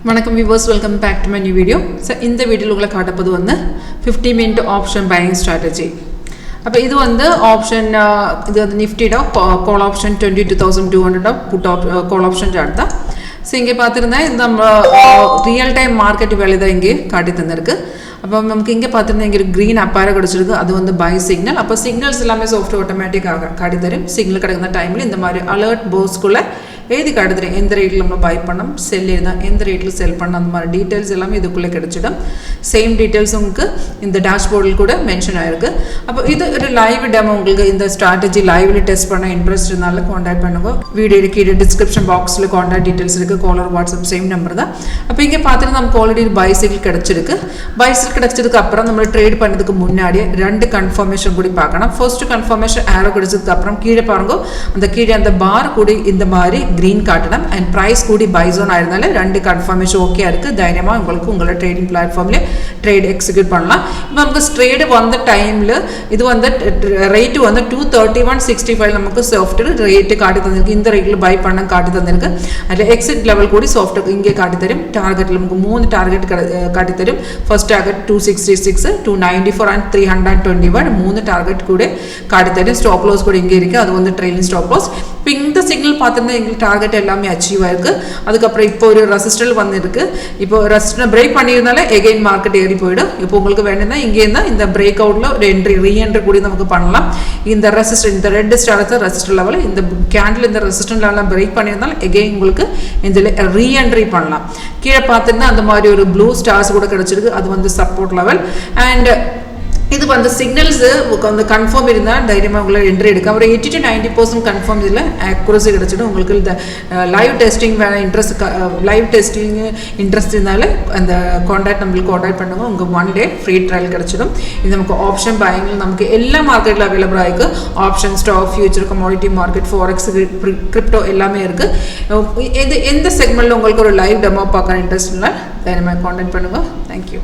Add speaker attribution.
Speaker 1: வணக்கம் viewers, welcome back to my new video. So இந்த வீடியோல உங்களுக்கு காட்டப்போது வந்து 50 minute option buying strategy. அப்ப இது வந்து ஆப்ஷன் இது வந்து நிஃப்டிட call option 22200 put call option chart தான். சோ இங்க பாத்திருந்தா இந்த ரியல் டைம் மார்க்கெட் வேல்யூ தான் இங்க காட்டி தந்திருக்கு. அப்ப நமக்கு இங்க பாத்திருந்தா இங்க கிரீன் அப்பார கிடைச்சிருக்கு. அது வந்து பை சிக்னல். அப்ப சிக்னல்ஸ் எல்லாமே சாஃப்ட்வேர் ஆட்டோமேட்டிக்காக காட்டி தரும். சிக்னல் கிடைக்கிற டைம்ல இந்த மாதிரி அலர்ட் போஸ்க்குள்ள எழுதி காட்டுறேன் எந்த ரேட்டில் நம்ம பை பண்ணோம் செல் தான் எந்த ரேட்டில் செல் பண்ணோம் அந்த மாதிரி டீட்டெயில்ஸ் எல்லாமே இதுக்குள்ளே கிடைச்சிடும். சேம் டீட்டெயில்ஸ் உங்களுக்கு இந்த டேஷ்போர்டில் கூட மென்ஷன் ஆயிருக்கு. அப்போ இது ஒரு லைவ் டெமோ. உங்களுக்கு இந்த ஸ்ட்ராட்டஜி லைவ்ல டெஸ்ட் பண்ண இன்ட்ரெஸ்ட் இருந்தாலும் காண்டாக்ட் பண்ணுங்க. வீடியோ கீழே டிஸ்கிரிப்ஷன் பாக்ஸில் காண்டாக்ட் டீட்டெயில்ஸ் இருக்குது. காலர் வாட்ஸ்அப் சேம் நம்பர் தான். அப்போ இங்கே பார்த்துட்டு நமக்கு ஆல்ரெடி பைசைக்கிள் கிடச்சிருக்கு. பைசைக்கிள் கிடச்சதுக்கு அப்புறம் நம்ம ட்ரேட் பண்ணதுக்கு முன்னாடியே ரெண்டு கன்ஃபர்மேஷன் கூட பார்க்கணும். ஃபர்ஸ்ட் கன்ஃபர்மேஷன் ஆரோ கிடைச்சதுக்கு அப்புறம் கீழே பாருங்க அந்த கீழே அந்த பார் கூட இந்த மாதிரி green காட்டணும் and price கூடி buy zone ஆயிருந்தால ரெண்டு கன்ஃபர்மேஷன் ஓகே இருக்கு. தைரியமா உங்களுக்கு உங்களோட ட்ரேடிங் பிளாட்ஃபார்ம்ல ட்ரேட் எக்ஸிக்யூட் பண்ணலாம். இப்போ நமக்கு ட்ரேட் வந்த டைம்ல இது வந்து ரேட் வந்து 231.65 நமக்கு சாஃப்ட் ரேட் காட்டி தந்திருக்கு. இந்த ரேட்ல பை பண்ண காட்டி தந்திருக்கு. அதுல எக்ஸிட் லெவல் கூடி சாஃப்ட் இங்கே காட்டி தரும். டார்கெட்ல நமக்கு மூணு டார்கெட் காட்டி தரும். ஃபர்ஸ்ட் டார்கெட் 266, 294 and 321 மூணு டார்கெட் கூட காட்டி தரும். ஸ்டாப் லாஸ் கூட இங்கே இருக்கு. அது வந்து ட்ரெயிலிங் ஸ்டாப் லாஸ். இப்போ இந்த சிக்னல் பார்த்திருந்தா எங்களுக்கு டார்கெட் எல்லாமே அச்சீவ் ஆயிருக்கு. அதுக்கப்புறம் இப்போ ஒரு ரெசிஸ்டன்ட் வந்திருக்கு. இப்போ ரெசிஸ்டன்ட் பிரேக் பண்ணியிருந்தாலே எகைன் மார்க்கெட் ஏறி போயிடும். இப்போ உங்களுக்கு வேணும்னா இங்கே இருந்தால் இந்த பிரேக் அவுட்ல ஒரு ரீஎன்ட்ரி கூட நமக்கு பண்ணலாம். இந்த ரெசிஸ்டன்ட் இந்த ரெட் ஸ்டார்ட் ரெசிஸ்டன்ட் லெவல் இந்த கேண்டில் இந்த ரெசிஸ்டன்ட் லெவலில் பிரேக் பண்ணியிருந்தாலும் எகைன் உங்களுக்கு இதில் ரீஎன்ட்ரி பண்ணலாம். கீழே பார்த்திருந்தா அந்த மாதிரி ஒரு ப்ளூ ஸ்டார்ஸ் கூட கிடைச்சிருக்கு. அது வந்து சப்போர்ட் லெவல். அண்ட் இது வந்து சிக்னல்ஸ் அந்த கன்ஃபார்ம் இருந்தால் தைரியமாக உங்களை என்ட்ரி எடுக்க ஒரு 80 to 90% கன்ஃபார்ம் இதில் அக்யூரசி கிடச்சிடும். உங்களுக்கு இந்த லைவ் டெஸ்டிங் வேலை இன்ட்ரெஸ்ட் லைவ் டெஸ்டிங் இன்ட்ரெஸ்ட் இருந்தாலும் அந்த நம்மளுக்கு காண்டாக்ட் பண்ணுங்க. உங்கள் 1 day ஃப்ரீ ட்ரையல் கிடச்சிடும். இது நமக்கு ஆப்ஷன் பையிங்கில் நமக்கு எல்லா மார்க்கெட்டில் அவைலபிள் ஆகிருக்கு. Option stock future commodity market forex crypto எல்லாமே இருக்குது. எந்த செக்மெண்ட்டில் உங்களுக்கு ஒரு லைவ் டெமோ பார்க்க இன்ட்ரெஸ்ட் இல்லை தைரியமாக காண்டாக்ட் பண்ணுங்கள். தேங்க்யூ.